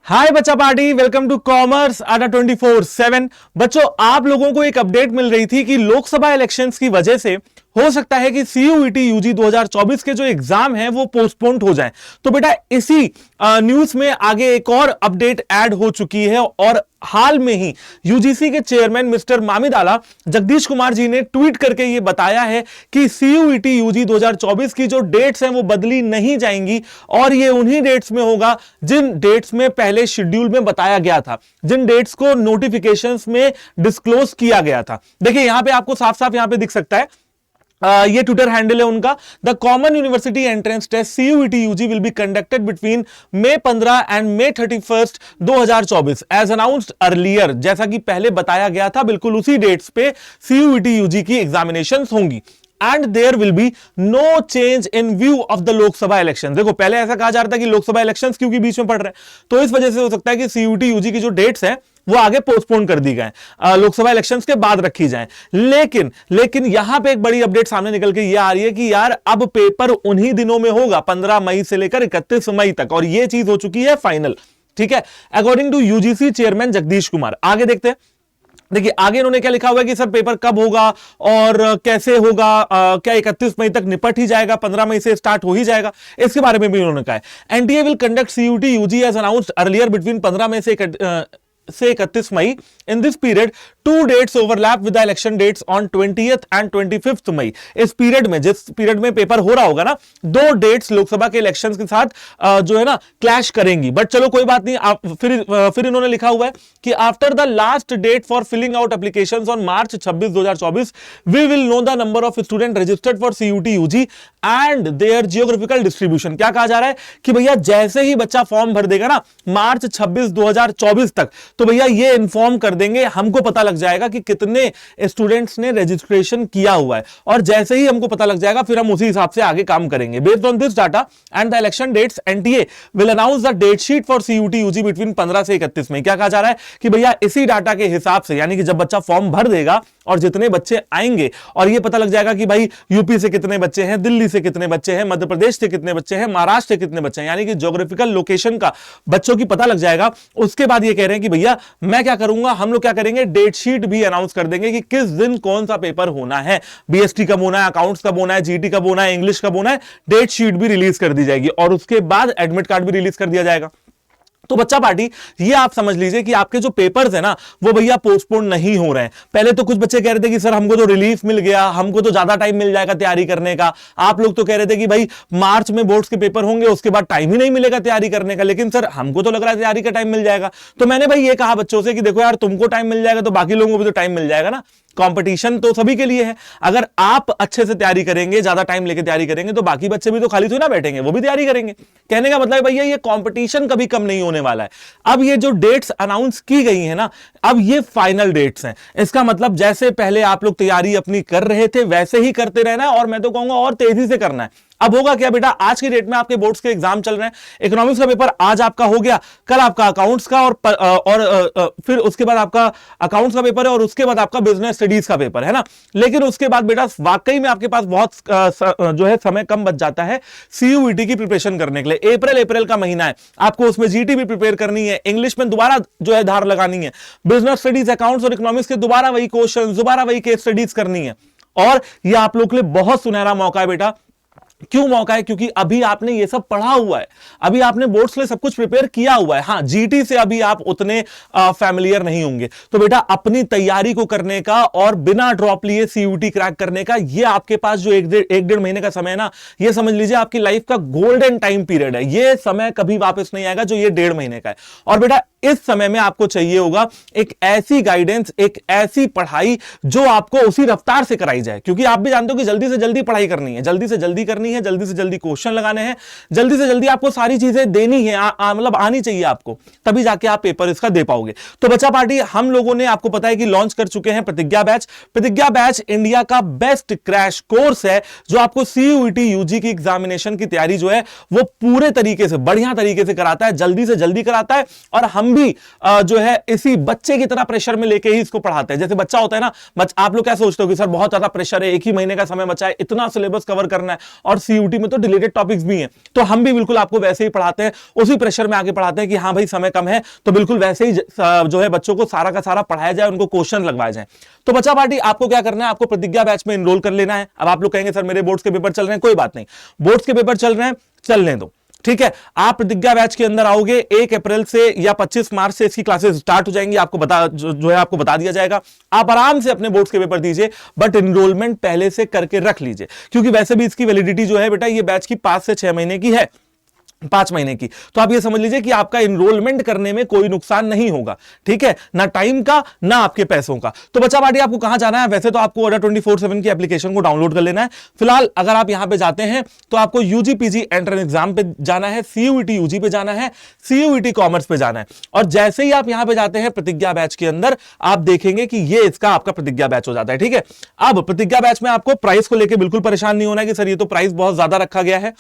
हाय बच्चा party, welcome to commerce अड्डा 24/7। बच्चों, आप लोगों को एक अपडेट मिल रही थी कि लोकसभा इलेक्शंस की वजह से हो सकता है कि सीयूईटी यूजी 2024 के जो एग्जाम हैं वो पोस्टपोन्ड हो जाएं। तो बेटा इसी न्यूज में आगे एक और अपडेट ऐड हो चुकी है और हाल में ही यूजीसी के चेयरमैन मिस्टर मामिदाला जगदीश कुमार जी ने ट्वीट करके ये बताया है कि सीयूईटी यूजी 2024 की जो डेट्स हैं वो बदली नहीं जाएंगी और ये उन्हीं डेट्स में होगा जिन डेट्स में पहले शेड्यूल में बताया गया था, जिन डेट्स को नोटिफिकेशंस में डिस्क्लोज किया गया था। देखिए यहां पे आपको साफ साफ यहां पे दिख सकता है, ये ट्विटर हैंडल है उनका। The common university entrance test CUET UG will be conducted between May 15 and May 31, 2024 as announced earlier. जैसा कि पहले बताया गया था, बिल्कुल उसी डेट्स पे सीयूईटी यूजी की एग्जामिनेशंस होंगी। And there will be no change in view of the Lok Sabha election. देखो पहले ऐसा कहा जा रहा था कि लोकसभा इलेक्शंस क्योंकि बीच में पड़ रहे हैं, तो इस वजह से हो सकता है कि सीयूईटी यूजी की जो डेट्स हैं वो आगे पोस्टपोन कर दी गए, लोकसभा इलेक्शंस के बाद रखी जाएं। लेकिन यहां पे एक बड़ी अपडेट सामने निकल के ये आ रही है कि यार अब पेपर उन्हीं दिनों में होगा, 15 मई से लेकर 31 मई तक, और ये चीज हो चुकी है फाइनल। ठीक है, according to UGC chairman Jagdish Kumar. आगे देखते हैं। देखिए आगे इन्होंने क्या लिखा हुआ है कि सर पेपर कब होगा और कैसे होगा, क्या 31 मई तक निपट ही जाएगा, 15 मई से स्टार्ट हो ही जाएगा, इसके बारे में भी उन्होंने कहा है। NTA will conduct CUET UG as announced earlier between 15 May से 31 May. In this period two dates overlap with the election dates on 20th and 25th May. इस पीरियड में, जिस पीरियड में पेपर हो रहा होगा ना, दो डेट्स लोकसभा के इलेक्शंस के साथ जो है ना क्लैश करेंगी। बट चलो कोई बात नहीं। फिर इन्होंने लिखा हुआ है कि after the last date for filling out applications on March 26, 2024 we will know the number of student registered for CUET UG and their geographical distribution. क्या कहा जा रहा है कि भैया जैसे ही बच्चा फॉर्म भर देगा ना March 26, 2024 तक, तो भैया ये इन्फॉर्म कर देंगे, हमको पता लग जाएगा कि कितने स्टूडेंट्स ने रजिस्ट्रेशन किया हुआ है, और जैसे ही हमको पता लग जाएगा फिर हम उसी हिसाब से आगे काम करेंगे। Based on this data and the election dates, NTA will announce the date sheet for CUET UG between 15 से 31 में। क्या कहा जा रहा है कि भैया इसी डाटा के हिसाब से, यानी कि जब बच्चा फॉर्म भर देगा और जितने बच्चे आएंगे और ये पता लग जाएगा कि भाई यूपी से कितने बच्चे हैं, दिल्ली से कितने बच्चे हैं, मध्य प्रदेश से कितने बच्चे हैं, महाराष्ट्र से कितने बच्चे हैं, यानी कि ज्योग्राफिकल लोकेशन का बच्चों की पता लग जाएगा। उसके बाद ये कह रहे हैं कि भैया मैं क्या करूंगा, हम लोग क्या करेंगे, डेट शीट भी अनाउंस कर देंगे कि किस दिन कौन सा पेपर होना है, बीएसटी कब होना है, अकाउंट्स कब होना है, जीटी कब होना है, इंग्लिश कब होना है, डेट शीट भी रिलीज कर दी जाएगी और उसके बाद एडमिट कार्ड भी रिलीज कर दिया जाएगा। तो बच्चा पार्टी ये आप समझ लीजिए कि आपके जो पेपर्स है ना वो भैया पोस्टपोन नहीं हो रहे हैं। पहले तो कुछ बच्चे कह रहे थे कि सर हमको तो रिलीफ मिल गया, हमको तो ज्यादा टाइम मिल जाएगा तैयारी करने का। आप लोग तो कह रहे थे कि भाई मार्च में बोर्ड्स के पेपर होंगे, उसके बाद टाइम ही नहीं मिलेगा तैयारी करने का, लेकिन सर हमको तो लग रहा है तैयारी का टाइम मिल जाएगा। तो मैंने भाई ये कहा बच्चों से कि देखो यार, तुमको टाइम मिल जाएगा तो बाकी लोगों को भी तो टाइम मिल जाएगा ना। कंपटीशन तो सभी के लिए है। अगर आप अच्छे से तैयारी करेंगे, ज्यादा टाइम लेके तैयारी करेंगे, तो बाकी बच्चे भी तो खाली थोड़ी ना बैठेंगे, वो भी तैयारी करेंगे। कहने का मतलब भैया ये कंपटीशन कभी कम नहीं होने वाला है। अब ये जो डेट्स अनाउंस की गई है ना, अब ये फाइनल डेट्स हैं। इसका मतलब जैसे पहले आप लोग तैयारी अपनी कर रहे थे वैसे ही करते रहना है, और मैं तो कहूंगा और तेजी से करना है। अब होगा क्या बेटा, आज की डेट में आपके बोर्ड्स के एग्जाम चल रहे हैं। इकोनॉमिक्स का पेपर आज आपका हो गया, कल आपका अकाउंट्स का और फिर उसके बाद आपका अकाउंट्स का पेपर है, और उसके बाद आपका बिजनेस स्टडीज का पेपर है ना। लेकिन उसके बाद बेटा वाकई में आपके पास बहुत जो है समय कम बच जाता है सीयूईटी की प्रिपरेशन करने के लिए। अप्रैल का महीना है, आपको उसमें जीटी भी प्रिपेयर करनी है, इंग्लिश में दोबारा जो है धार लगानी है, बिजनेस स्टडीज, अकाउंट्स और इकोनॉमिक्स के दोबारा वही क्वेश्चन, दोबारा वही केस स्टडीज करनी है। और यह आप लोग के लिए बहुत सुनहरा मौका है बेटा। क्यों मौका है? क्योंकि अभी आपने ये सब पढ़ा हुआ है, अभी आपने बोर्ड्स के लिए सब कुछ प्रिपेयर किया हुआ है। हाँ, जीटी से अभी आप उतने फैमिलियर नहीं होंगे, तो बेटा अपनी तैयारी को करने का और बिना ड्रॉप लिए सीयूटी क्रैक करने का, ये आपके पास जो एक डेढ़ महीने का समय है ना, ये समझ लीजिए आपकी लाइफ का गोल्डन टाइम पीरियड है। ये समय कभी वापस नहीं आएगा जो ये 1.5 महीने का है। और बेटा इस समय में आपको चाहिए होगा एक ऐसी गाइडेंस, एक ऐसी पढ़ाई जो आपको उसी रफ्तार से कराई जाए, क्योंकि आप भी जानते हो कि जल्दी से जल्दी पढ़ाई करनी है, जल्दी से जल्दी करनी है, जल्दी से जल्दी क्वेश्चन लगाने हैं, जल्दी से जल्दी आपको सारी चीजें देनी है, मतलब आनी चाहिए आपको, तभी जाके आप पेपर इसका दे पाओगे। तो बच्चा पार्टी, हम लोगों ने आपको पता है कि लॉन्च कर चुके हैं प्रतिज्ञा बैच। प्रतिज्ञा बैच इंडिया का बेस्ट क्रैश कोर्स है जो आपको सीयूईटी यूजी की एग्जामिनेशन की तैयारी जो है वो पूरे तरीके से, बढ़िया तरीके से कराता है, जल्दी से जल्दी कराता है, और हम भी जो है इसी बच्चे की तरह प्रेशर में लेके ही इसको पढ़ाते हैं। जैसे बच्चा होता है ना, आप लोग क्या सोचते हो कि सर बहुत ज्यादा प्रेशर है, एक ही महीने का समय बचा है, इतना सिलेबस कवर करना है और सीयूटी में तो डिलीटेड टॉपिक्स भी हैं, तो हम भी बिल्कुल आपको वैसे ही पढ़ाते हैं, उसी प्रेशर में आगे पढ़ाते हैं कि हाँ भाई समय कम है, तो बिल्कुल वैसे ही जो है बच्चों को सारा का सारा पढ़ाया जाए, उनको क्वेश्चन लगवाए जाए। तो बच्चा पार्टी आपको क्या करना है, आपको प्रतिज्ञा बैच में एनरोल कर लेना है। अब आप लोग कहेंगे सर मेरे बोर्ड्स के पेपर चल रहे हैं, कोई बात नहीं, बोर्ड्स के पेपर चल रहे हैं, चलने दो, ठीक है। आप प्रतिज्ञा बैच के अंदर आओगे 1 अप्रैल से या 25 मार्च से इसकी क्लासेस स्टार्ट हो जाएंगी, आपको जो है आपको बता दिया जाएगा। आप आराम से अपने बोर्ड्स के पेपर दीजिए, बट एनरोलमेंट पहले से करके रख लीजिए, क्योंकि वैसे भी इसकी वैलिडिटी जो है बेटा ये बैच की 5 से 6 महीने की है, 5 महीने की। तो आप ये समझ लीजिए कि आपका एनरोलमेंट करने में कोई नुकसान नहीं होगा, ठीक है, ना टाइम का ना आपके पैसों का। तो बच्चा पार्टी आपको कहां जाना है, वैसे तो आपको अडा 24/7 की एप्लीकेशन को डाउनलोड कर लेना है। फिलहाल अगर आप यहां पे जाते हैं तो आपको यूजी पीजी एंट्रेंस एग्जाम पे जाना है, सीयूईटी यूजी पे जाना है, सीयूईटी कॉमर्स पे जाना है, और जैसे ही आप यहां पे जाते हैं प्रतिज्ञा बैच के अंदर, आप देखेंगे कि ये इसका आपका प्रतिज्ञा बैच हो जाता है, ठीक है। अब प्रतिज्ञा बैच में आपको प्राइस को लेकर बिल्कुल परेशान नहीं होना है कि सर ये तो प्राइस बहुत ज्यादा रखा गया है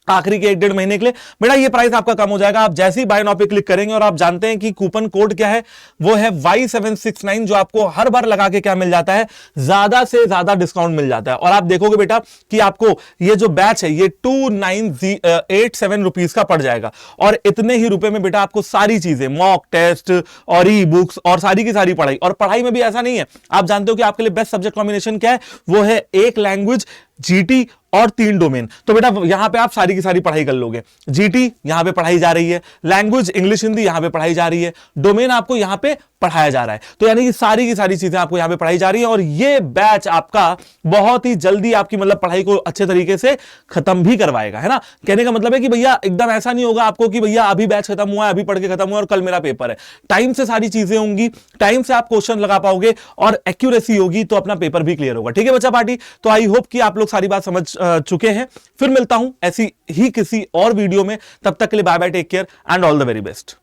आखिरी के 1-1.5 महीने के लिए। बेटा ये प्राइस आपका कम हो जाएगा, आप जैसे ही बाय नाउ पे क्लिक करेंगे, और आप जानते हैं कि कूपन कोड क्या है, वो है Y769, जो आपको हर बार लगा के क्या मिल जाता है, ज्यादा से ज्यादा डिस्काउंट मिल जाता है। और आप देखोगे बेटा कि आपको ये जो बैच है ये 2987 रुपीज का पड़ जाएगा, और इतने ही रुपए में बेटा आपको सारी चीजें, मॉक टेस्ट और ई बुक्स और सारी की सारी पढ़ाई। और पढ़ाई में भी ऐसा नहीं है, आप जानते हो कि आपके लिए बेस्ट सब्जेक्ट कॉम्बिनेशन क्या है, वो है 1 लैंग्वेज, जीटी और 3 डोमेन। तो बेटा यहां पे आप सारी की सारी पढ़ाई कर लोगे। जीटी यहां पे पढ़ाई जा रही है, लैंग्वेज इंग्लिश हिंदी यहां पे पढ़ाई जा रही है, डोमेन आपको यहां पे पढ़ाया जा रहा है। तो यानी कि सारी की सारी चीजें आपको यहां पे पढ़ाई जा रही है, और ये बैच आपका बहुत ही जल्दी आपकी मतलब पढ़ाई को अच्छे तरीके से खत्म भी करवाएगा, है ना। कहने का मतलब है कि भैया एकदम ऐसा नहीं होगा आपको कि भैया अभी बैच खत्म हुआ है, अभी पढ़ के खत्म हुआ और कल मेरा पेपर है। टाइम से सारी चीजें होंगी, टाइम से आप क्वेश्चन लगा पाओगे और एक्यूरेसी होगी, तो अपना पेपर भी क्लियर होगा, ठीक है बच्चा पार्टी। तो आई होप कि आप लोग सारी बात समझ चुके हैं। फिर मिलता हूं ऐसी ही किसी और वीडियो में, तब तक के लिए bye bye, take care and all the very best.